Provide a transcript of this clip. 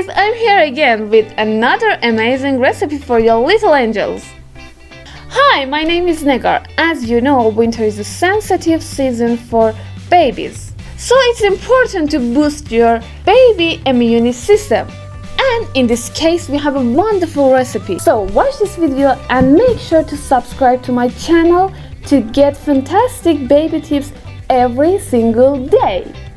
guys, I'm here again with another amazing recipe for your little angels. Hi, my name is Negar. As you know, winter is a sensitive season for babies. So it's important to boost your baby immune system. And in this case, we have a wonderful recipe. So watch this video and make sure to subscribe to my channel to get fantastic baby tips every single day.